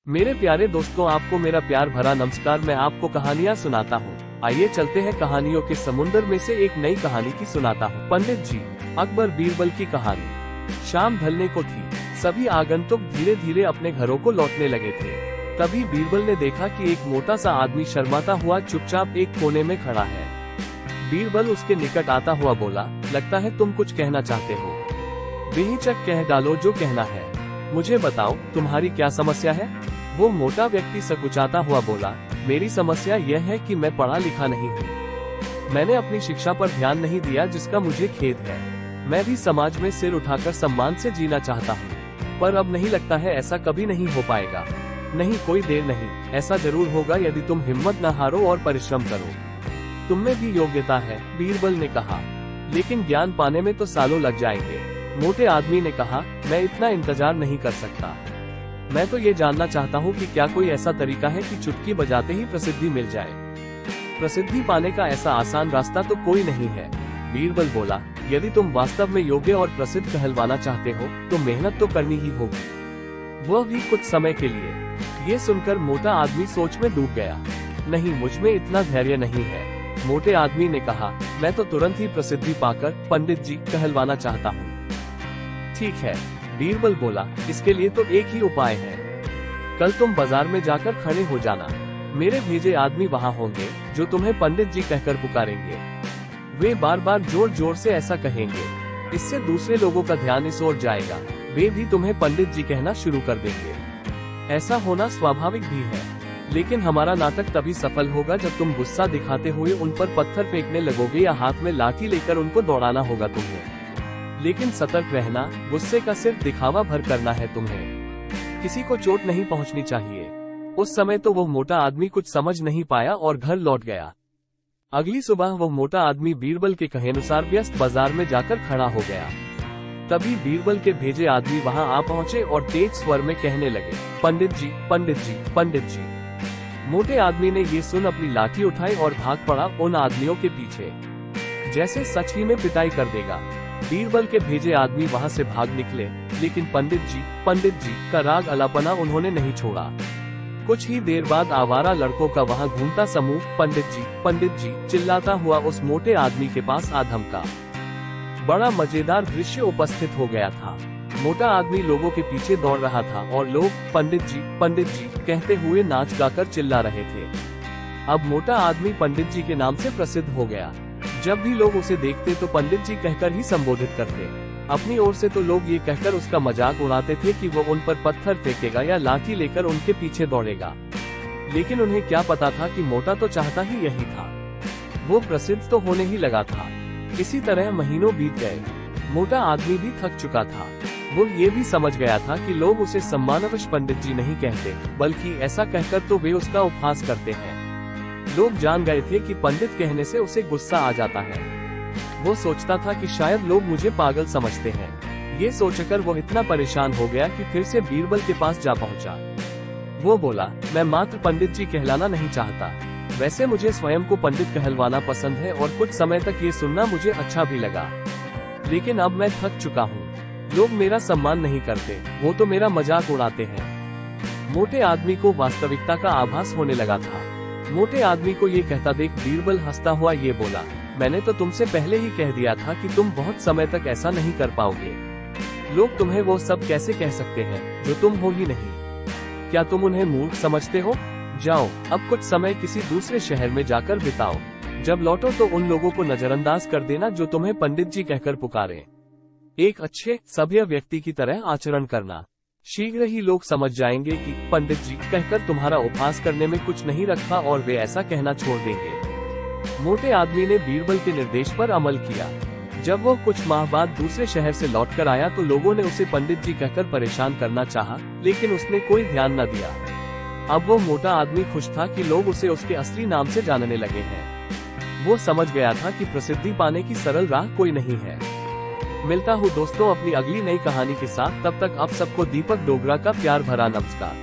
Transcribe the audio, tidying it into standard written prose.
मेरे प्यारे दोस्तों, आपको मेरा प्यार भरा नमस्कार। मैं आपको कहानियाँ सुनाता हूँ। आइए चलते हैं कहानियों के समुंदर में से एक नई कहानी की सुनाता हूँ। पंडित जी अकबर बीरबल की कहानी। शाम ढलने को थी। सभी आगंतुक धीरे धीरे अपने घरों को लौटने लगे थे। तभी बीरबल ने देखा कि एक मोटा सा आदमी शर्माता हुआ चुपचाप एक कोने में खड़ा है। बीरबल उसके निकट आता हुआ बोला, लगता है तुम कुछ कहना चाहते हो। बेहिचक कह डालो जो कहना है। मुझे बताओ तुम्हारी क्या समस्या है। वो मोटा व्यक्ति सकुचाता हुआ बोला, मेरी समस्या यह है कि मैं पढ़ा लिखा नहीं हूँ। मैंने अपनी शिक्षा पर ध्यान नहीं दिया, जिसका मुझे खेद है। मैं भी समाज में सिर उठाकर सम्मान से जीना चाहता हूँ, पर अब नहीं लगता है ऐसा कभी नहीं हो पाएगा। नहीं, कोई देर नहीं, ऐसा जरूर होगा यदि तुम हिम्मत न हारो और परिश्रम करो। तुममें भी योग्यता है, बीरबल ने कहा, लेकिन ज्ञान पाने में तो सालों लग जाएंगे। मोटे आदमी ने कहा, मैं इतना इंतजार नहीं कर सकता। मैं तो ये जानना चाहता हूँ कि क्या कोई ऐसा तरीका है कि चुटकी बजाते ही प्रसिद्धि मिल जाए। प्रसिद्धि पाने का ऐसा आसान रास्ता तो कोई नहीं है। बीरबल बोला, यदि तुम वास्तव में योग्य और प्रसिद्ध कहलवाना चाहते हो तो मेहनत तो करनी ही होगी, वह भी कुछ समय के लिए। ये सुनकर मोटा आदमी सोच में डूब गया। नहीं, मुझ में इतना धैर्य नहीं है। मोटे आदमी ने कहा, मैं तो तुरंत ही प्रसिद्धि पाकर पंडित जी कहलवाना चाहता हूँ। ठीक है, बीरबल बोला, इसके लिए तो एक ही उपाय है। कल तुम बाजार में जाकर खड़े हो जाना। मेरे भेजे आदमी वहाँ होंगे जो तुम्हें पंडित जी कहकर पुकारेंगे। वे बार बार जोर जोर से ऐसा कहेंगे। इससे दूसरे लोगों का ध्यान इस ओर जाएगा। वे भी तुम्हें पंडित जी कहना शुरू कर देंगे। ऐसा होना स्वाभाविक भी है, लेकिन हमारा नाटक तभी सफल होगा जब तुम गुस्सा दिखाते हुए उन पर पत्थर फेंकने लगोगे या हाथ में लाठी लेकर उनको दौड़ाना होगा तुम्हें। लेकिन सतर्क रहना, गुस्से का सिर्फ दिखावा भर करना है तुम्हें। किसी को चोट नहीं पहुंचनी चाहिए। उस समय तो वो मोटा आदमी कुछ समझ नहीं पाया और घर लौट गया। अगली सुबह वो मोटा आदमी बीरबल के कहे अनुसार व्यस्त बाजार में जाकर खड़ा हो गया। तभी बीरबल के भेजे आदमी वहां आ पहुंचे और तेज स्वर में कहने लगे, पंडित जी, पंडित जी, पंडित जी। मोटे आदमी ने ये सुन अपनी लाठी उठाई और भाग पड़ा उन आदमियों के पीछे, जैसे सच ही में पिटाई कर देगा। बीरबल के भेजे आदमी वहां से भाग निकले, लेकिन पंडित जी का राग अलापना उन्होंने नहीं छोड़ा। कुछ ही देर बाद आवारा लड़कों का वहां घूमता समूह पंडित जी चिल्लाता हुआ उस मोटे आदमी के पास आ धमका। बड़ा मजेदार दृश्य उपस्थित हो गया था। मोटा आदमी लोगों के पीछे दौड़ रहा था और लोग पंडित जी कहते हुए नाच गाकर चिल्ला रहे थे। अब मोटा आदमी पंडित जी के नाम से प्रसिद्ध हो गया। जब भी लोग उसे देखते तो पंडित जी कहकर ही संबोधित करते। अपनी ओर से तो लोग ये कहकर उसका मजाक उड़ाते थे कि वो उन पर पत्थर फेंकेगा या लाठी लेकर उनके पीछे दौड़ेगा। लेकिन उन्हें क्या पता था कि मोटा तो चाहता ही यही था। वो प्रसिद्ध तो होने ही लगा था। इसी तरह महीनों बीत गए। मोटा आदमी भी थक चुका था। वो ये भी समझ गया था कि लोग उसे सम्मानवश पंडित जी नहीं कहते, बल्कि ऐसा कहकर तो वे उसका उपहास करते हैं। लोग जान गए थे कि पंडित कहने से उसे गुस्सा आ जाता है। वो सोचता था कि शायद लोग मुझे पागल समझते हैं। ये सोचकर वो इतना परेशान हो गया कि फिर से बीरबल के पास जा पहुंचा। वो बोला, मैं मात्र पंडित जी कहलाना नहीं चाहता। वैसे मुझे स्वयं को पंडित कहलवाना पसंद है और कुछ समय तक ये सुनना मुझे अच्छा भी लगा, लेकिन अब मैं थक चुका हूँ। लोग मेरा सम्मान नहीं करते, वो तो मेरा मजाक उड़ाते हैं। मोटे आदमी को वास्तविकता का आभास होने लगा था। मोटे आदमी को ये कहता देख बीरबल हंसता हुआ ये बोला, मैंने तो तुमसे पहले ही कह दिया था कि तुम बहुत समय तक ऐसा नहीं कर पाओगे। लोग तुम्हें वो सब कैसे कह सकते हैं जो तुम हो ही नहीं। क्या तुम उन्हें मूर्ख समझते हो? जाओ, अब कुछ समय किसी दूसरे शहर में जाकर बिताओ। जब लौटो तो उन लोगों को नजरअंदाज कर देना जो तुम्हें पंडित जी कहकर पुकारे। एक अच्छे सभ्य व्यक्ति की तरह आचरण करना। शीघ्र ही लोग समझ जाएंगे कि पंडित जी कहकर तुम्हारा उपहास करने में कुछ नहीं रखा और वे ऐसा कहना छोड़ देंगे। मोटे आदमी ने बीरबल के निर्देश पर अमल किया। जब वो कुछ माह बाद दूसरे शहर से लौटकर आया तो लोगों ने उसे पंडित जी कहकर परेशान करना चाहा, लेकिन उसने कोई ध्यान न दिया। अब वो मोटा आदमी खुश था कि लोग उसे उसके असली नाम से जानने लगे हैं। वो समझ गया था कि प्रसिद्धि पाने की सरल राह कोई नहीं है। मिलता हूँ दोस्तों अपनी अगली नई कहानी के साथ। तब तक आप सबको दीपक डोगरा का प्यार भरा नमस्कार।